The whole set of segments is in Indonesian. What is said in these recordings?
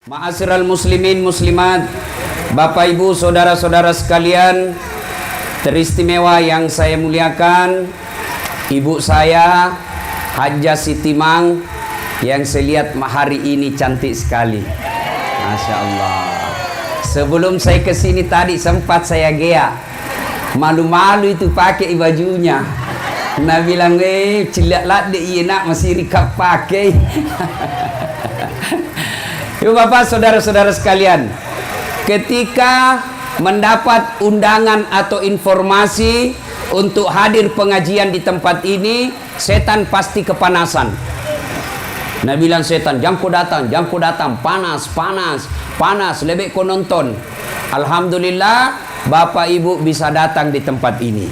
Ma'asyiral muslimin muslimat, Bapak Ibu saudara-saudara sekalian teristimewa yang saya muliakan, ibu saya Hajjah Siti Mang yang saya lihat hari ini cantik sekali, Masya Allah. Sebelum saya kesini tadi sempat saya gea, malu-malu itu pakai bajunya. Nah bilang cilat deh iya nak masih rikap pakai. Ibu bapak saudara-saudara sekalian, ketika mendapat undangan atau informasi untuk hadir pengajian di tempat ini, setan pasti kepanasan. Nah bilang setan, jangan kau datang, panas, lebih kau nonton. Alhamdulillah bapak ibu bisa datang di tempat ini.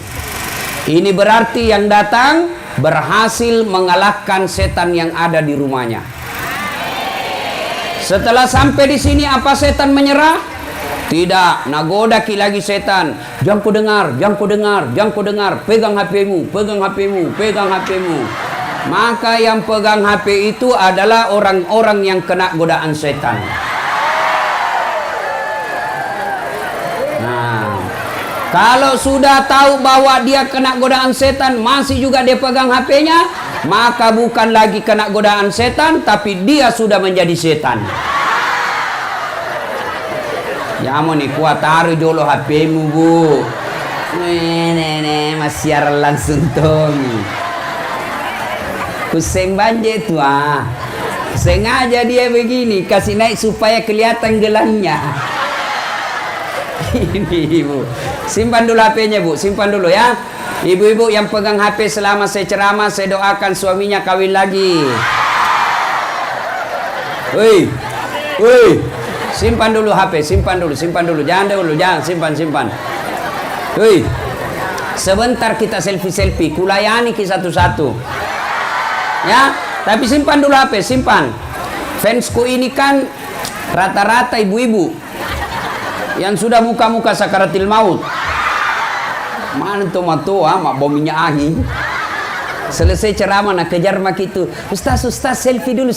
Ini berarti yang datang berhasil mengalahkan setan yang ada di rumahnya. Setelah sampai di sini apa setan menyerah? Tidak, nagoda lagi setan. Jangan kau dengar, pegang HP-mu. Maka yang pegang HP itu adalah orang-orang yang kena godaan setan. Nah, kalau sudah tahu bahwa dia kena godaan setan, masih juga dia pegang HP-nya, maka bukan lagi kena godaan setan, tapi dia sudah menjadi setan. Ya mau nih kuat taruh dulu HP-mu bu. Mas siaran langsung tong. Kuseng banjir tu sengaja dia begini, kasih naik supaya kelihatan gelangnya. Ini ibu, simpan dulu HP-nya bu, simpan dulu ya. Ibu-ibu yang pegang HP selama saya ceramah, saya doakan suaminya kawin lagi. Woi, simpan dulu HP, simpan dulu, jangan simpan. Woi, sebentar kita selfie, kulayani ke satu-satu. Ya, tapi simpan dulu HP, simpan. Fansku ini kan rata-rata ibu-ibu yang sudah muka-muka sakaratil maut. Mana tuh matua mak bau minyak angin. Selesai ceramah nak kejar mak itu, Ustaz selfie dulu.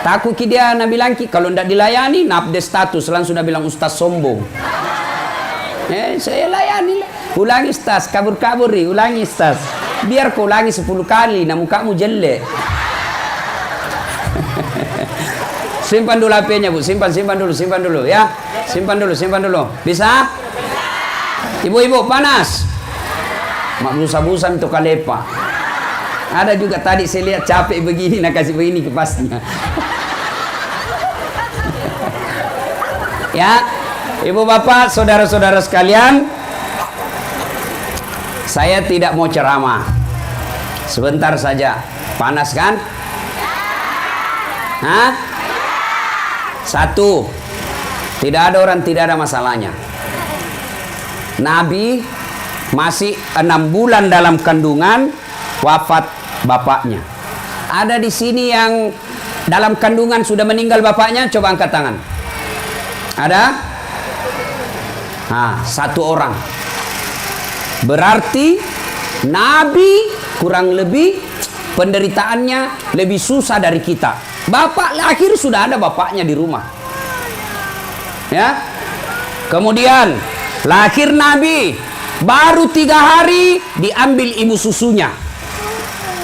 Takut dia nak bilang kalau ndak dilayani nak update status langsung sudah bilang Ustaz sombong. Saya layani, ulangi Ustaz, kabur-kaburi, ulangi Ustaz. Biar kau ulangi 10 kali, nak mukamu jelek. Simpan dulu HP-nya bu, simpan dulu ya. Simpan dulu. Bisa? Ibu-ibu panas. Mak busa-busa untuk kalepa. Ada juga tadi saya lihat capek begini, nak kasih begini kipasnya. Ya, ibu bapak, saudara-saudara sekalian, saya tidak mau ceramah. Sebentar saja. Panas kan? Hah? Satu, tidak ada orang tidak ada masalahnya. Nabi masih 6 bulan dalam kandungan, wafat bapaknya. Ada di sini yang dalam kandungan sudah meninggal bapaknya, coba angkat tangan. Ada? Nah, 1 orang. Berarti Nabi kurang lebih penderitaannya lebih susah dari kita. Bapak lahir sudah ada bapaknya di rumah. Ya. Kemudian lahir Nabi, baru 3 hari diambil ibu susunya,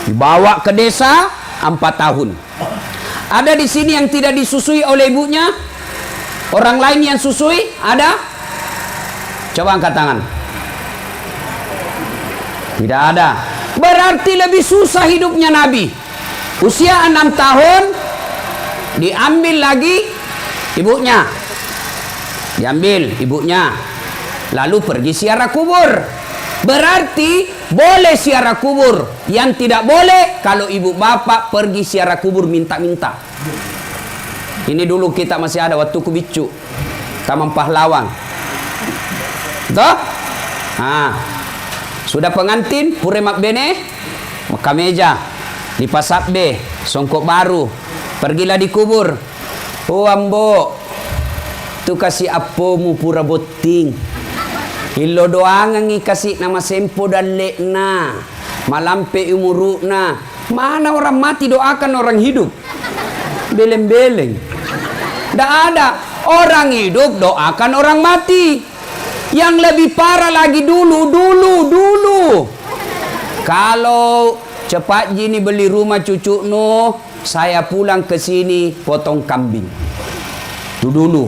dibawa ke desa 4 tahun. Ada di sini yang tidak disusui oleh ibunya? Orang lain yang susui? Ada? Coba angkat tangan. Tidak ada. Berarti lebih susah hidupnya Nabi. Usia 6 tahun diambil lagi ibunya. Diambil ibunya. Lalu pergi ziarah kubur. Berarti boleh ziarah kubur. Yang tidak boleh kalau ibu bapak pergi ziarah kubur minta-minta. Ini dulu kita masih ada waktu kubicu, Taman Pahlawan. Toh? Sudah pengantin pure mak bene, maka meja dipasak be, songkok baru. Pergilah di kubur. Oh ambo, tu kasih apomu pura boting. Ilo doang ngi kasih nama sempo dan lekna, malampe umurukna. Mana orang mati doakan orang hidup? Beleng-beleng. Tidak ada. Orang hidup doakan orang mati. Yang lebih parah lagi dulu. Kalau cepat gini beli rumah cucu no, saya pulang ke sini potong kambing. Itu dulu.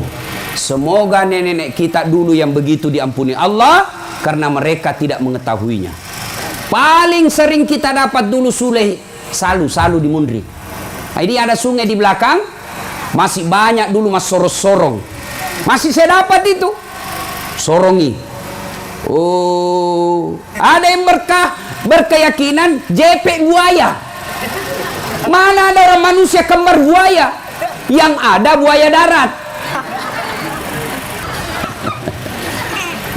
Semoga nenek-nenek kita dulu yang begitu diampuni Allah karena mereka tidak mengetahuinya. Paling sering kita dapat dulu salu di Mundri. Nah, ini ada sungai di belakang, masih banyak dulu mas sorong. Masih saya dapat itu. Sorongi. Oh, ada yang berkeyakinan JP buaya. Mana ada orang manusia kembar buaya? Yang ada buaya darat.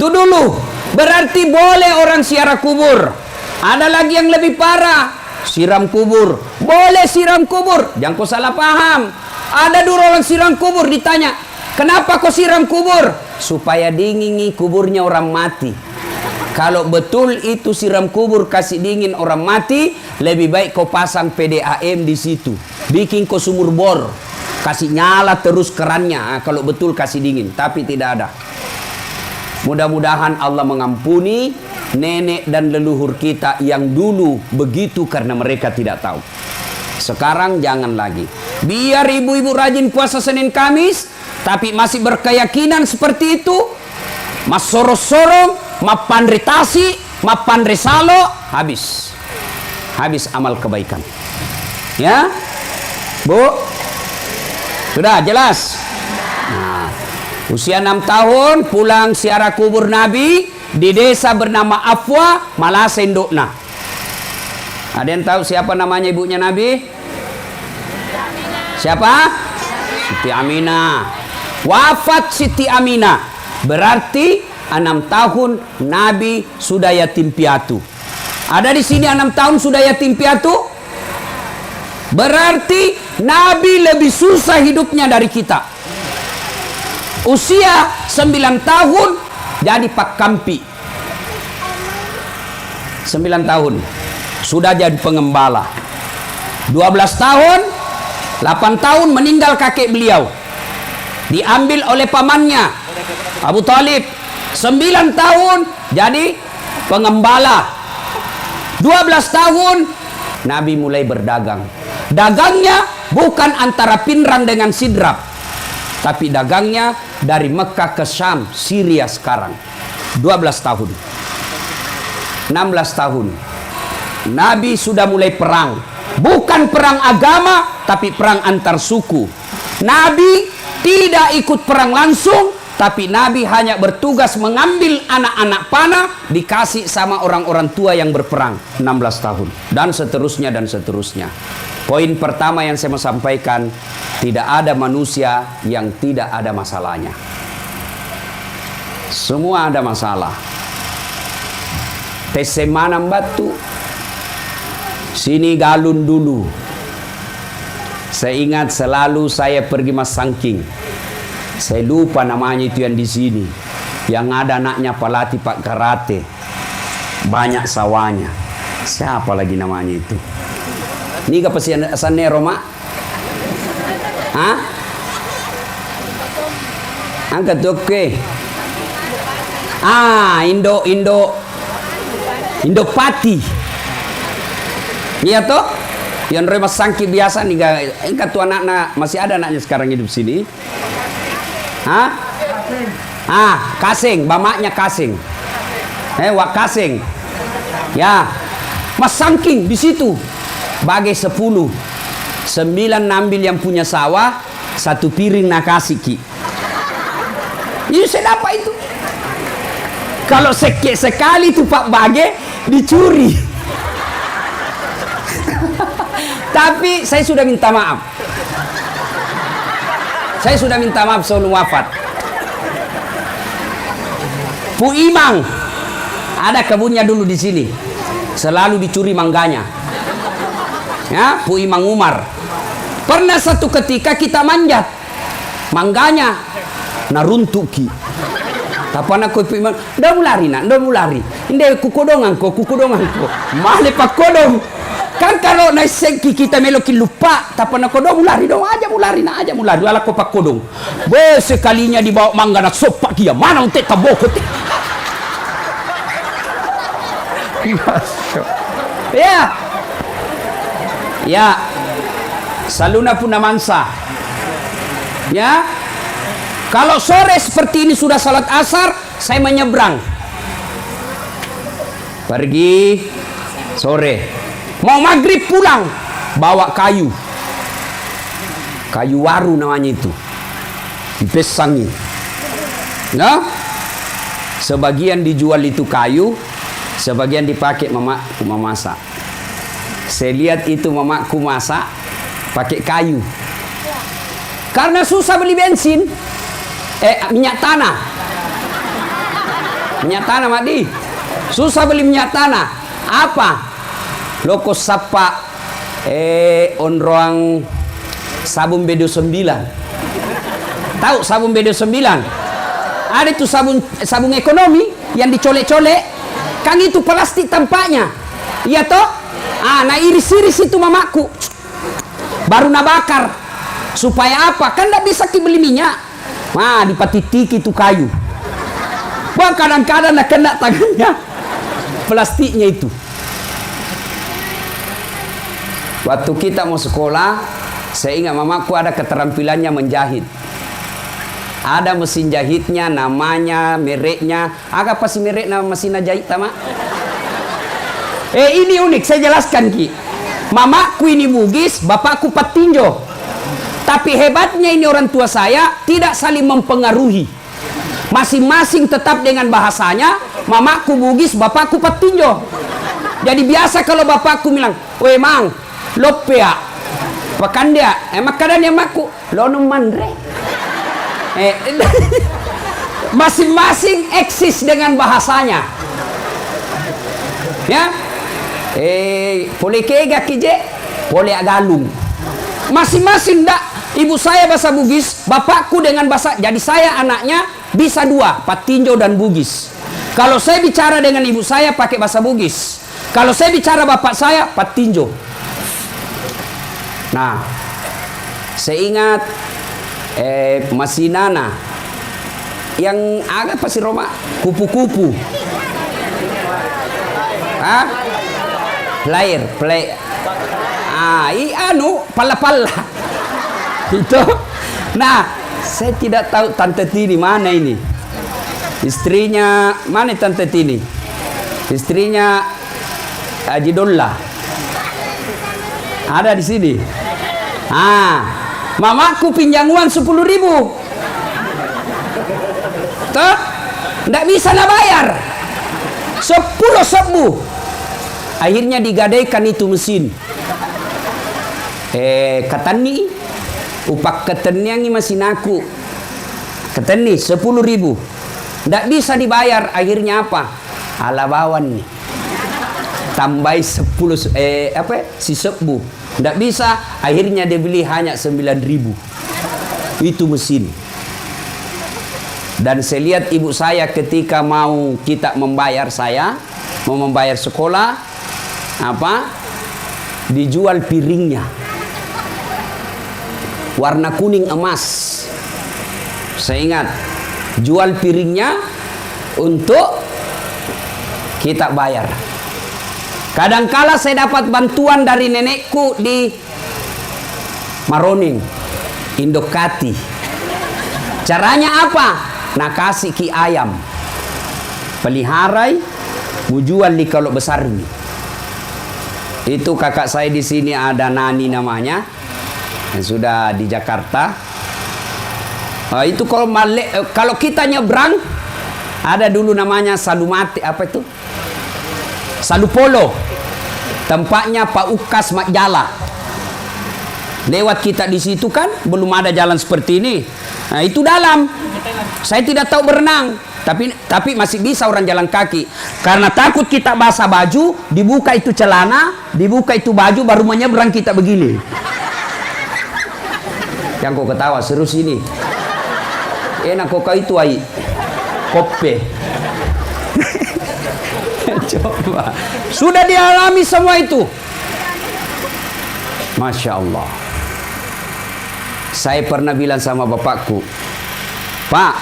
Itu dulu. Berarti boleh orang siara kubur. Ada lagi yang lebih parah. Siram kubur. Boleh siram kubur. Jangan kau salah paham. Ada dulu orang siram kubur ditanya, kenapa kau siram kubur? Supaya dingin kuburnya orang mati. Kalau betul itu siram kubur kasih dingin orang mati, lebih baik kau pasang PDAM di situ. Bikin kau sumur bor. Kasih nyala terus kerannya. Kalau betul kasih dingin. Tapi tidak ada. Mudah-mudahan Allah mengampuni nenek dan leluhur kita yang dulu begitu karena mereka tidak tahu. Sekarang jangan lagi. Biar ibu-ibu rajin puasa Senin Kamis, tapi masih berkeyakinan seperti itu. Mas sorong, mapandritasi, mapandresalo, habis amal kebaikan. Ya, Bu, sudah jelas. Nah, usia 6 tahun pulang ziarah kubur Nabi di desa bernama Afwa, Malasendokna. Ada yang tahu siapa namanya ibunya Nabi? Siapa? Siti Aminah. Wafat Siti Aminah. Berarti 6 tahun Nabi sudah yatim piatu. Ada di sini 6 tahun sudah yatim piatu? Berarti Nabi lebih susah hidupnya dari kita. Usia 9 tahun jadi Pak Kampi. 9 tahun sudah jadi pengembala. 12 tahun, 8 tahun meninggal kakek beliau. Diambil oleh pamannya Abu Talib. 9 tahun jadi pengembala. 12 tahun Nabi mulai berdagang. Dagangnya bukan antara Pinrang dengan Sidrap, tapi dagangnya dari Mekah ke Syam, Syria sekarang. 12 tahun. 16 tahun Nabi sudah mulai perang. Bukan perang agama, tapi perang antar suku. Nabi tidak ikut perang langsung, tapi Nabi hanya bertugas mengambil anak-anak panah, dikasih sama orang-orang tua yang berperang. 16 tahun. Dan seterusnya. Poin pertama yang saya mau sampaikan, tidak ada manusia yang tidak ada masalahnya. Semua ada masalah. Tesemanam batu. Sini galun dulu. Saya ingat selalu saya pergi Mas Sangking. Saya lupa namanya itu yang di sini. Yang ada anaknya pelatih Pak Karate. Banyak sawahnya. Siapa lagi namanya itu? Ini ke Sanero, Mak? Hah? Angkat oke. Indopati. Iya toh? Yang Mas Sangki biasa nih, engkau tuh anak-anak masih ada anaknya sekarang hidup sini. Hah? Kasing, bamaknya Kasing. Wak Kasing. Ya. Mas Sangking di situ. Bagai 10. 9 nambil yang punya sawah, 1 piring nak kasih ki. Ini saya dapat itu. Kalau sekali itu Pak Bage dicuri. Tapi saya sudah minta maaf. Saya sudah minta maaf sebelum wafat. Pu Imang ada kebunnya dulu di sini. Selalu dicuri mangganya. Ya, Pu Imang Umar. Pernah satu ketika kita manjat. Mangganya naruntuki. Kapan aku Pu Imang, ndak mulari nak, ndak mulari. Inde kukodongan ko. Male pak kodong. Kan kalau naisengki kita melokin lupa, tapi nak kodong mulari dong aja mulari ala kopak kodong. Be sekalinya dibawa mangga nak sopak kia mana untuk tabokot. Ya. Ya. Saluna pun namansa. Ya. Kalau sore seperti ini sudah salat asar, saya menyeberang. Pergi sore. Mau maghrib pulang, bawa kayu waru namanya itu, dipesangi. Nah, sebagian dijual itu kayu, sebagian dipakai mamaku memasak. Saya lihat itu mamaku masak pakai kayu, karena susah beli bensin, minyak tanah, Madi, susah beli minyak tanah. Apa? Loko sapa onroang sabun B29. Tahu sabun B29? Ada itu sabun ekonomi yang dicolek-colek. Kan itu plastik tampaknya. Iya toh? Nah iris-iris itu mamaku. Baru nabakar. Supaya apa? Kan tidak bisa beli minyak. Nah dipatitiki itu kayu. Wah kadang-kadang nak kena tangannya. Plastiknya itu. Waktu kita mau sekolah, saya ingat mamaku ada keterampilannya menjahit. Ada mesin jahitnya, namanya, mereknya. Apa sih merek nama mesin jahit, Tama? Ini unik, saya jelaskan, Ki. Mamaku ini Bugis, bapakku Patinjo. Tapi hebatnya ini orang tua saya tidak saling mempengaruhi. Masing-masing tetap dengan bahasanya. Mamaku Bugis, bapakku Patinjo. Jadi biasa kalau bapakku bilang, "Weh, Mang, lopea pakan dia makanan yang maku lo mandre." Masing-masing eksis dengan bahasanya, ya. Boleh kega kije, boleh agalung. Masing-masing dak. Ibu saya bahasa Bugis, bapakku dengan bahasa. Jadi saya anaknya bisa dua, Patinjo dan Bugis. Kalau saya bicara dengan ibu saya pakai bahasa Bugis. Kalau saya bicara bapak saya Patinjo. Nah, saya ingat Masinana yang agak pasti Roma kupu-kupu. Player. Pala-pala. Itu. Nah, saya tidak tahu Tante Tini mana ini. Istrinya mana Tante Tini? Istrinya Haji Dolla. Ada di sini. Mamaku pinjam uang 10.000. Tuh, ndak bisa nak bayar. 10.000. Akhirnya digadaikan itu mesin. Katani, upak ketennya ini masih naku. Keteni 10.000. Ndak bisa dibayar. Akhirnya apa? Alabawan nih. Tambah 10 si 10. Tidak bisa, akhirnya dia beli hanya 9.000. Itu mesin. Dan saya lihat ibu saya ketika mau kita membayar mau membayar sekolah, dijual piringnya. Warna kuning emas. Saya ingat, jual piringnya untuk kita bayar. Kadangkala saya dapat bantuan dari nenekku di Maroning, Indokati. Caranya apa? Nak kasih ki ayam, peliharai, bujual di kalau besar ini. Itu kakak saya di sini ada Nani namanya, yang sudah di Jakarta. Itu kalau kita nyebrang, ada dulu namanya Salumati, apa itu? Salupolo, tempatnya Pak Ukas Makjala. Lewat kita di situ kan, belum ada jalan seperti ini. Nah itu dalam. Saya tidak tahu berenang, tapi masih bisa orang jalan kaki. Karena takut kita basah baju, dibuka itu celana, dibuka itu baju, baru menyeberang kita begini. Yang kau ketawa serius ini. Enak kok itu ai. Kope. Coba. Sudah dialami semua itu. Masya Allah. Saya pernah bilang sama bapakku, Pak,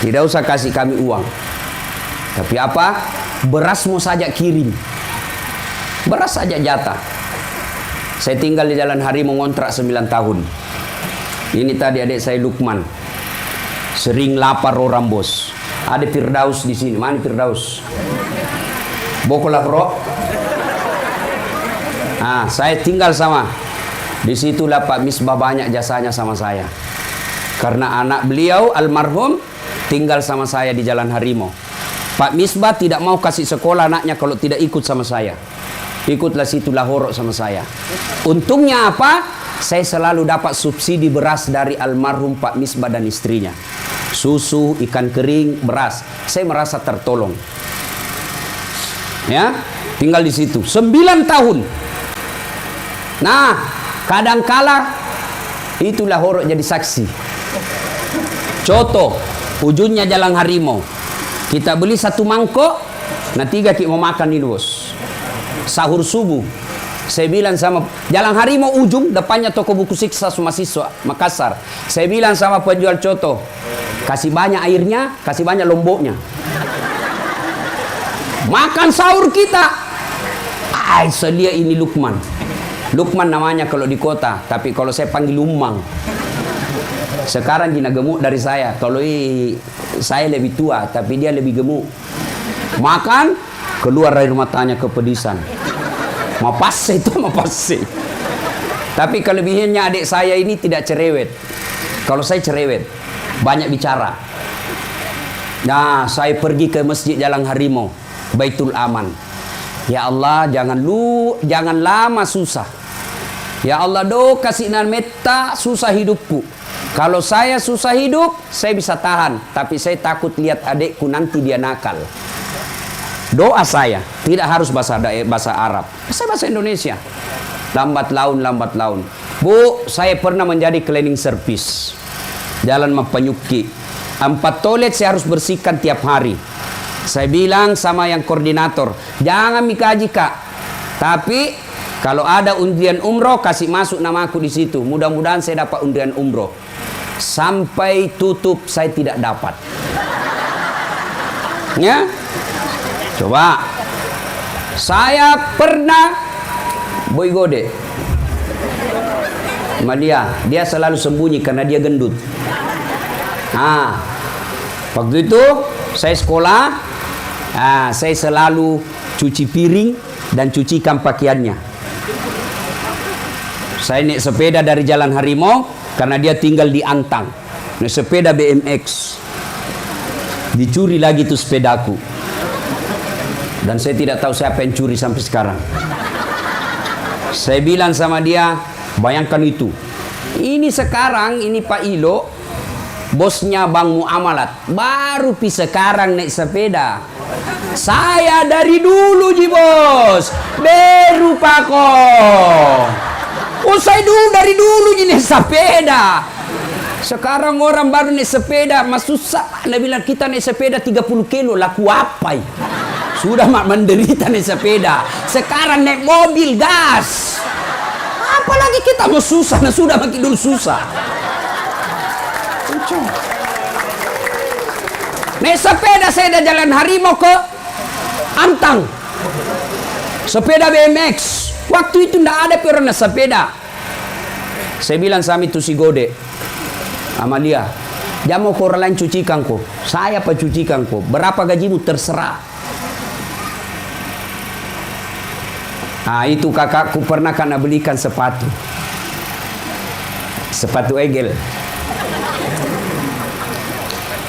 tidak usah kasih kami uang. Tapi apa? Beras mau saja kirim. Beras saja jatah. Saya tinggal di Jalan Harimau ngontrak 9 tahun. Ini tadi adik saya Lukman. Sering lapar orang bos. Ada Firdaus di sini. Mana Firdaus? Bokolah bro. Nah, saya tinggal sama. Disitulah Pak Misbah banyak jasanya sama saya. Karena anak beliau almarhum tinggal sama saya di Jalan Harimau. Pak Misbah tidak mau kasih sekolah anaknya kalau tidak ikut sama saya. Ikutlah situ Lahoro sama saya. Untungnya apa? Saya selalu dapat subsidi beras dari almarhum Pak Misbah dan istrinya. Susu, ikan kering, beras. Saya merasa tertolong. Ya, tinggal di situ 9 tahun. Nah, kadangkala itu Lahoro jadi saksi. Contoh, ujungnya Jalan Harimau. Kita beli 1 mangkok, nah 3 kita mau makan ini bos. Sahur subuh. Saya bilang sama Jalan Harimau ujung, depannya toko buku Siksa Mahasiswa Makassar. Saya bilang sama penjual coto, kasih banyak airnya, kasih banyak lomboknya. Makan sahur kita. Selia ini Lukman. Lukman namanya kalau di kota, tapi kalau saya panggil Lumang. Sekarang dia gemuk dari saya. Kalau saya lebih tua, tapi dia lebih gemuk. Makan, keluar dari matanya kepedisan. Mapase itu mapase. Tapi kelebihannya adik saya ini tidak cerewet. Kalau saya cerewet, banyak bicara. Nah, saya pergi ke Masjid Jalan Harimau, Baitul Aman. Ya Allah, jangan lama susah. Ya Allah, kasih meta susah hidupku. Kalau saya susah hidup, saya bisa tahan. Tapi saya takut lihat adikku nanti dia nakal. Doa saya tidak harus bahasa Arab, bahasa Indonesia. Lambat laun. Bu, saya pernah menjadi cleaning service. Jalan Mampanyuki. 4 toilet saya harus bersihkan tiap hari. Saya bilang sama yang koordinator, jangan mikaji kak. Tapi kalau ada undian umroh, kasih masuk nama aku di situ. Mudah-mudahan saya dapat undian umroh. Sampai tutup saya tidak dapat. Ya, coba. Saya pernah boy gode sama dia selalu sembunyi karena dia gendut. Nah, waktu itu saya sekolah, saya selalu cuci piring dan cucikan pakaiannya. Saya naik sepeda dari Jalan Harimau karena dia tinggal di Antang. Naik sepeda BMX. Dicuri lagi tuh sepedaku. Dan saya tidak tahu siapa yang curi sampai sekarang. Saya bilang sama dia, bayangkan itu. Ini sekarang, ini Pak Ilo, bosnya Bang Muamalat. Baru sekarang naik sepeda. Saya dari dulu ji bos. Baru Pak kok. Oh, saya dari dulu ji naik sepeda. Sekarang orang baru naik sepeda, mas susah. Anda bilang kita naik sepeda 30 kilo, laku apa ya? Sudah mak menderita naik sepeda. Sekarang naik mobil gas. Apalagi kita mau susah, nah sudah makin dulu susah. Naik sepeda saya dari Jalan Harimau ke Antang. Sepeda BMX. Waktu itu ndak ada orang naik sepeda. Saya bilang sama itu si Gode, Amalia, dia mau orang lain cucikan kok. Saya apa cucikan kok. Berapa gajimu terserah. Nah, itu kakakku pernah karena belikan sepatu Egel.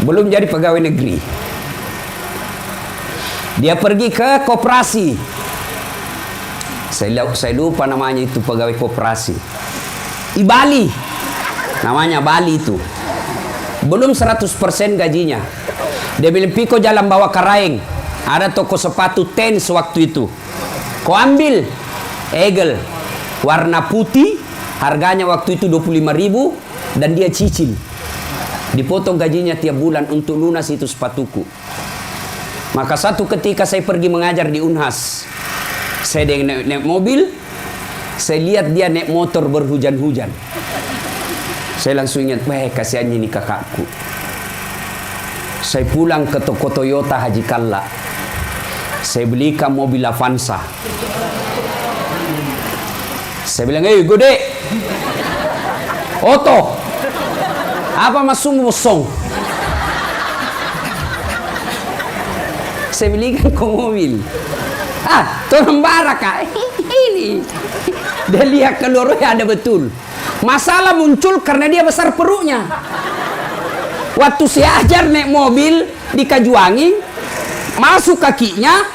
Belum jadi pegawai negeri. Dia pergi ke koperasi. Saya lupa namanya itu pegawai koperasi. Di Bali. Namanya Bali itu. Belum 100% gajinya. Dia bilang, Piko jalan bawa Karaeng. Ada toko sepatu Tens waktu itu. Kau ambil Egel warna putih, harganya waktu itu 25.000 dan dia cicil. Dipotong gajinya tiap bulan untuk lunas itu sepatuku. Maka satu ketika saya pergi mengajar di Unhas, saya naik mobil, saya lihat dia naik motor berhujan-hujan. Saya langsung ingat, wah kasihannya ini kakakku. Saya pulang ke toko Toyota Haji Kalla. Saya belikan mobil Avanza. Saya bilang, gede, Oto, apa masuk mosong? Saya belikan ke mobil. Tolong barak kak. Ini. Dia lihat keluarnya ada betul. Masalah muncul karena dia besar perutnya. Waktu saya ajar naik mobil di Kajuwangi, masuk kakinya,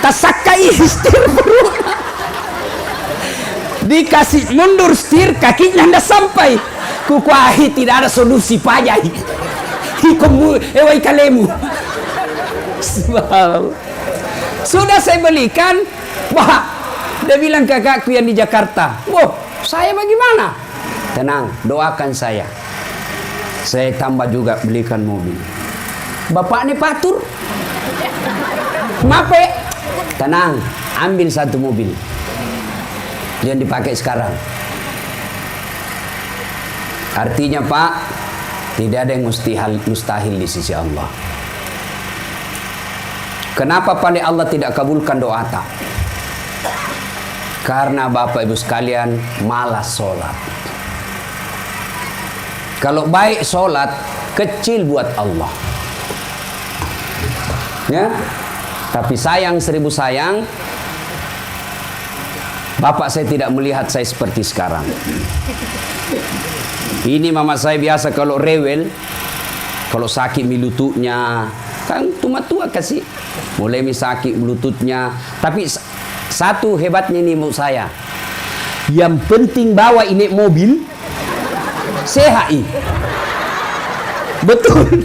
tersakai setir perutnya. Dikasih mundur setir, kakinya tidak sampai. Kukuahi tidak ada solusi payah. Ewai kalemu. Sudah saya belikan, wah, dia bilang kakakku yang di Jakarta, wah, saya bagaimana? Tenang, doakan saya. Saya tambah juga belikan mobil. Bapak ini patur. Mape, tenang, ambil satu mobil yang dipakai sekarang. Artinya Pak, tidak ada yang mustahil di sisi Allah. Kenapa pandai Allah tidak kabulkan doa tak? Karena Bapak Ibu sekalian malas sholat. Kalau baik sholat, kecil buat Allah. Ya, tapi sayang 1000 sayang, Bapak saya tidak melihat saya seperti sekarang. Ini mama saya biasa kalau rewel, kalau sakit lututnya, kan tua-tua kasih, mulai sakit lututnya. Tapi satu hebatnya ini mau saya, yang penting bawa ini mobil sehat. Betul.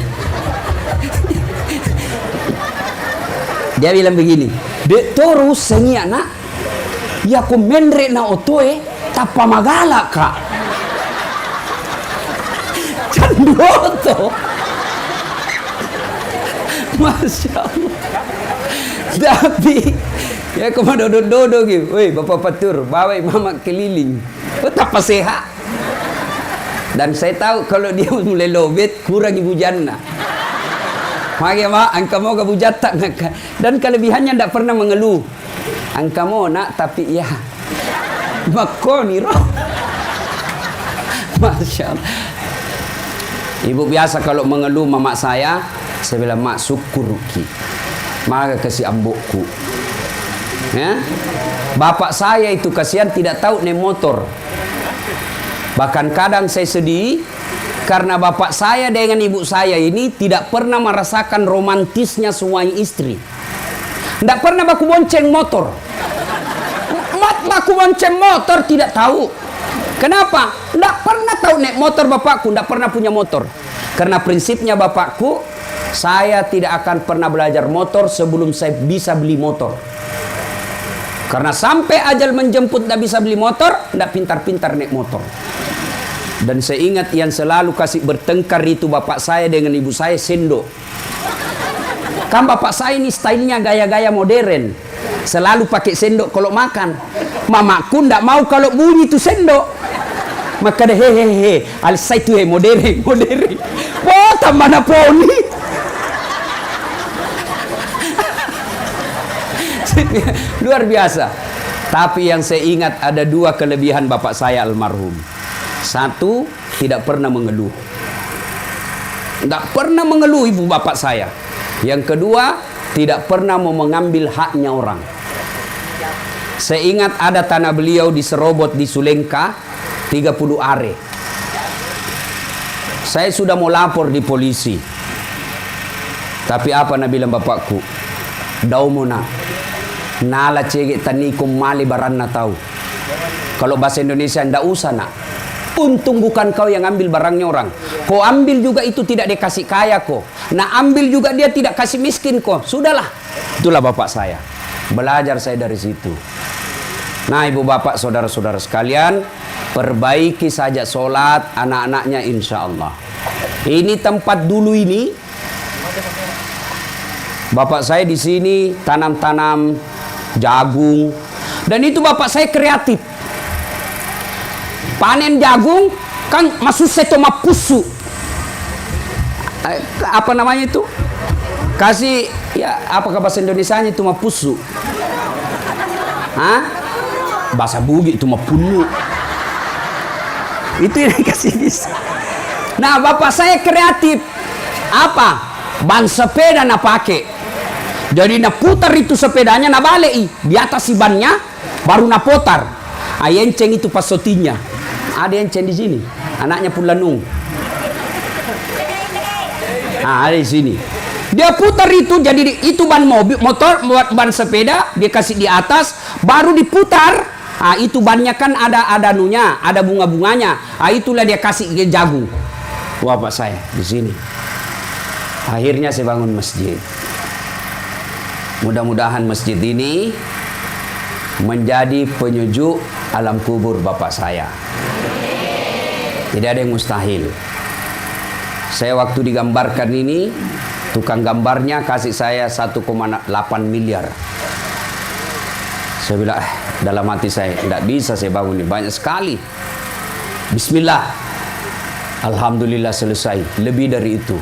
Dia bilang begini, dek terus sengi anak, ya ku mendre na otoe tapa magala kak. Candoto. Masya Allah. Tapi ya aku mau dodo gitu. Woi bapak patur, bawa mama keliling. Tapa sehat. Dan saya tahu kalau dia mulai lobet kurang ibu jannah. Makanya mak, angka mau gabu jatak. Dan kelebihannya tidak pernah mengeluh. Angka mau nak, tapi ya makoni roh. Masya Allah. Ibu biasa kalau mengeluh mama saya bilang mak syukur ki, maka kasih ambokku. Ya? Bapak saya itu kasihan tidak tahu naik motor. Bahkan kadang saya sedih karena bapak saya dengan ibu saya ini tidak pernah merasakan romantisnya suami istri. Tidak pernah baku bonceng motor. Baku bonceng motor tidak tahu. Kenapa? Tidak pernah tahu naik motor bapakku. Tidak pernah punya motor. Karena prinsipnya bapakku, saya tidak akan pernah belajar motor sebelum saya bisa beli motor. Karena sampai ajal menjemput tidak bisa beli motor, tidak pintar-pintar naik motor. Dan saya ingat yang selalu kasih bertengkar itu bapak saya dengan ibu saya sendok. Kan bapak saya ini stylenya gaya-gaya modern. Selalu pakai sendok kalau makan. Mamaku ndak mau kalau bunyi itu sendok. Maka deh hehehe, alisai itu modern. Wah, tambah na poni. Luar biasa. Tapi yang saya ingat ada dua kelebihan bapak saya almarhum. Satu, tidak pernah mengeluh. Tidak pernah mengeluh ibu bapak saya. Yang kedua, tidak pernah mau mengambil haknya orang. Saya ingat ada tanah beliau di Serobot di Sulengka, 30 are. Saya sudah mau lapor di polisi. Tapi apa nak bilang bapakku? Daumuna. Nala cegek tanikum mali baranna tahu. Kalau bahasa Indonesia ndak usah nak. Untung bukan kau yang ambil barangnya orang. Kau ambil juga itu tidak dikasih kaya kok. Nah ambil juga dia tidak kasih miskin kok. Sudahlah. Itulah bapak saya. Belajar saya dari situ. Nah ibu bapak saudara-saudara sekalian, perbaiki saja sholat anak-anaknya insya Allah. Ini tempat dulu ini. Bapak saya di sini tanam-tanam jagung. Dan itu bapak saya kreatif. Panen jagung kan masuk setoma pusu. Apa namanya itu? Kasih ya, apakah bahasa Indonesianya itu mapusu? Hah? Bahasa Bugis itu mapunu. Itu yang dikasih bisa. Nah, bapak saya kreatif. Apa? Ban sepeda na pakai. Jadi na putar itu sepedanya na balik di atas si bannya baru na putar. Enceng itu pasotinya. Ada enceng di sini. Anaknya pun lanung. Ada di sini. Dia putar itu jadi itu ban mobil, motor, ban sepeda dia kasih di atas baru diputar. Itu bannya kan ada nunya, ada bunga-bunganya. Itulah dia kasih ke jagung. Bapak saya di sini. Akhirnya saya bangun masjid. Mudah-mudahan masjid ini menjadi penyejuk alam kubur bapak saya. Tidak ada yang mustahil. Saya waktu digambarkan ini, tukang gambarnya kasih saya 1,8 miliar. Saya bilang, dalam hati saya, tidak bisa saya bangun ini, banyak sekali. Bismillah. Alhamdulillah selesai. Lebih dari itu.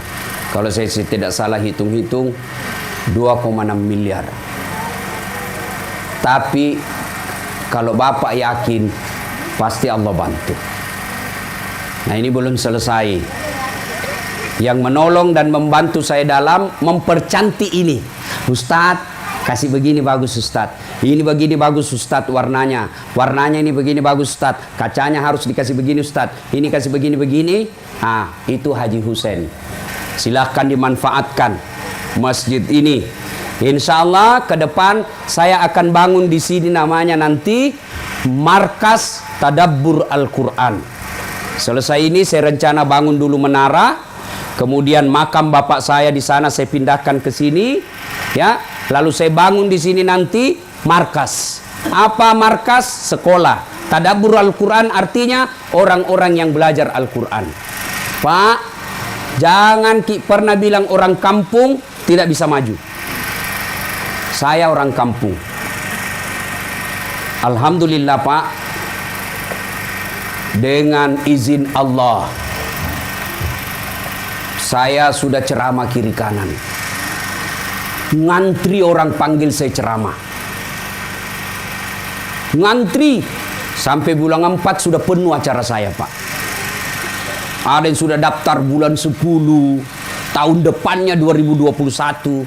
Kalau saya tidak salah hitung-hitung, 2,6 miliar. Tapi kalau bapak yakin pasti Allah bantu. Nah, ini belum selesai. Yang menolong dan membantu saya dalam mempercantik ini. Ustadz, kasih begini bagus Ustadz. Ini begini bagus Ustadz warnanya. Warnanya ini begini bagus Ustadz. Kacanya harus dikasih begini Ustadz. Ini kasih begini-begini. Itu Haji Husein. Silahkan dimanfaatkan masjid ini. Insya Allah ke depan saya akan bangun di sini namanya nanti Markas Tadabbur Al-Quran. Selesai ini saya rencana bangun dulu menara, kemudian makam bapak saya di sana saya pindahkan ke sini, ya. Lalu saya bangun di sini nanti markas. Apa markas? Sekolah. Tadabbur Al-Quran artinya orang-orang yang belajar Al-Quran. Pak, jangan pernah bilang orang kampung tidak bisa maju. Saya orang kampung. Alhamdulillah Pak, dengan izin Allah saya sudah ceramah kiri kanan. Ngantri orang panggil saya ceramah. Ngantri sampai bulan 4 sudah penuh acara saya Pak. Ada yang sudah daftar bulan 10, tahun depannya 2021.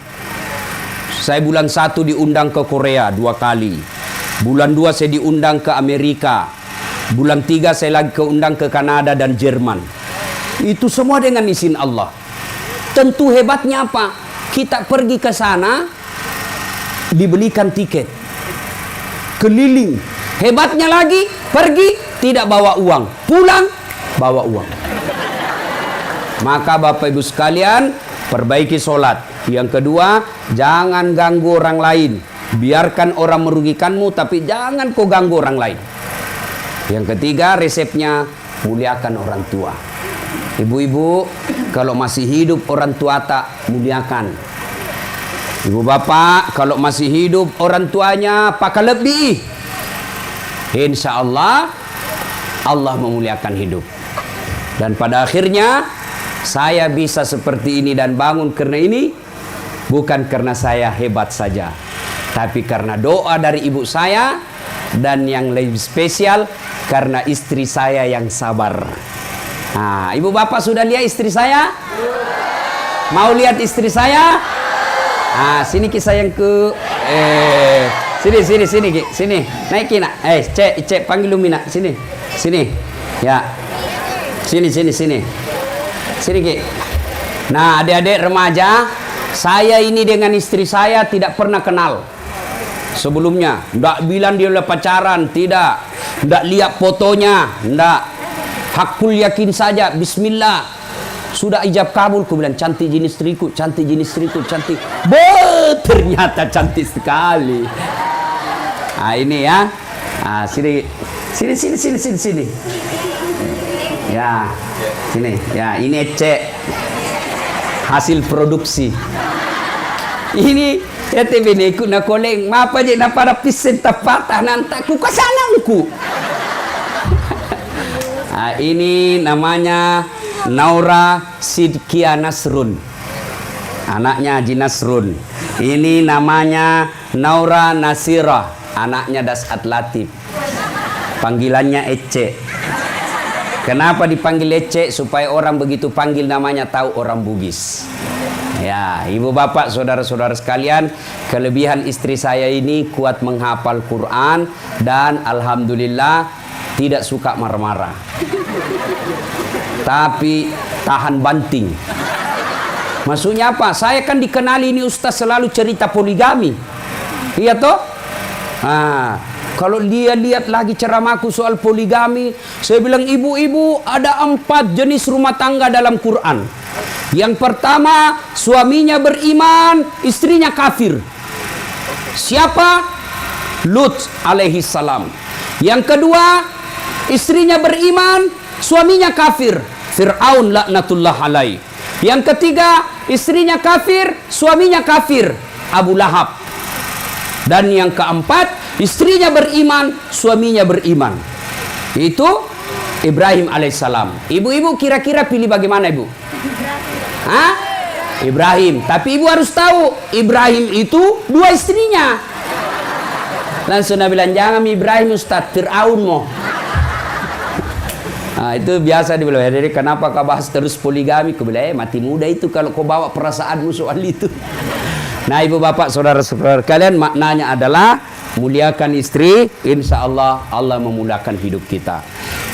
Saya bulan 1 diundang ke Korea 2 kali. Bulan 2 saya diundang ke Amerika. Bulan 3 saya lagi keundang ke Kanada dan Jerman. Itu semua dengan izin Allah. Tentu hebatnya apa? Kita pergi ke sana, dibelikan tiket. Keliling. Hebatnya lagi, pergi tidak bawa uang. Pulang, bawa uang. Maka Bapak Ibu sekalian, perbaiki sholat. Yang kedua, jangan ganggu orang lain. Biarkan orang merugikanmu, tapi jangan kau ganggu orang lain. Yang ketiga, resepnya muliakan orang tua. Ibu-ibu, kalau masih hidup orang tua tak muliakan. Ibu bapak, kalau masih hidup orang tuanya pakai lebih. Insya Allah, Allah memuliakan hidup. Dan pada akhirnya, saya bisa seperti ini dan bangun karena ini, bukan karena saya hebat saja, tapi karena doa dari ibu saya, dan yang lebih spesial karena istri saya yang sabar. Nah, ibu bapak sudah lihat istri saya? Mau lihat istri saya? Sini Ki sayangku. Sini Ki, sini. Naikin nak. Cek panggil Lumina, sini. Sini. Ya. Sini. Sini Ki. Nah, adik-adik remaja, saya ini dengan istri saya tidak pernah kenal sebelumnya. Tidak bilang dia udah pacaran, tidak lihat fotonya, tidak. Hakul yakin saja, bismillah. Sudah ijab kabul, ku bilang cantik jenis istriku, cantik. Ternyata cantik sekali. Ini ya. Sini. Ya, sini. Ya, ini cek hasil produksi. Ini Ya tebini ku na koleng mapa je na para pisen tapata nanta ku kasanangku. Nah, ini namanya Naura Sidkia Nasrun. Anaknya Haji Nasrun. Ini namanya Naura Nasira, anaknya Dasat Latif. Panggilannya Ece. Kenapa dipanggil Ece? Supaya orang begitu panggil namanya tahu orang Bugis. Ya, ibu bapak, saudara-saudara sekalian, kelebihan istri saya ini kuat menghafal Quran dan alhamdulillah tidak suka marah-marah. Tapi tahan banting. Maksudnya apa? Saya kan dikenali ini Ustaz selalu cerita poligami. Iya toh? Nah, kalau dia lihat lagi ceramahku soal poligami, saya bilang ibu-ibu ada 4 jenis rumah tangga dalam Quran. Yang pertama, suaminya beriman, istrinya kafir. Siapa? Lut alaihi salam. Yang kedua, istrinya beriman, suaminya kafir. Fir'aun laknatullah alaih. Yang ketiga, istrinya kafir, suaminya kafir. Abu Lahab. Dan yang keempat, istrinya beriman, suaminya beriman. Itu Ibrahim alaihissalam. Ibu-ibu kira-kira pilih bagaimana ibu? Hah? Ibrahim. Tapi ibu harus tahu, Ibrahim itu 2 istrinya. Langsung Nabi bilang, jangan Ibrahim Ustaz, Fir'aun mo. Nah, itu biasa dibilang. Jadi kenapa kau bahas terus poligami? Kau bilang, mati muda itu kalau kau bawa perasaanmu soal itu. Nah, ibu bapak, saudara-saudara kalian, maknanya adalah muliakan istri, insya Allah Allah memudahkan hidup kita.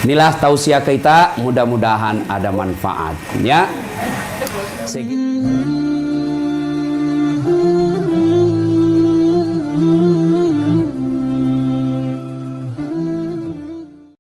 Inilah tausiah kita, mudah-mudahan ada manfaat. Ya.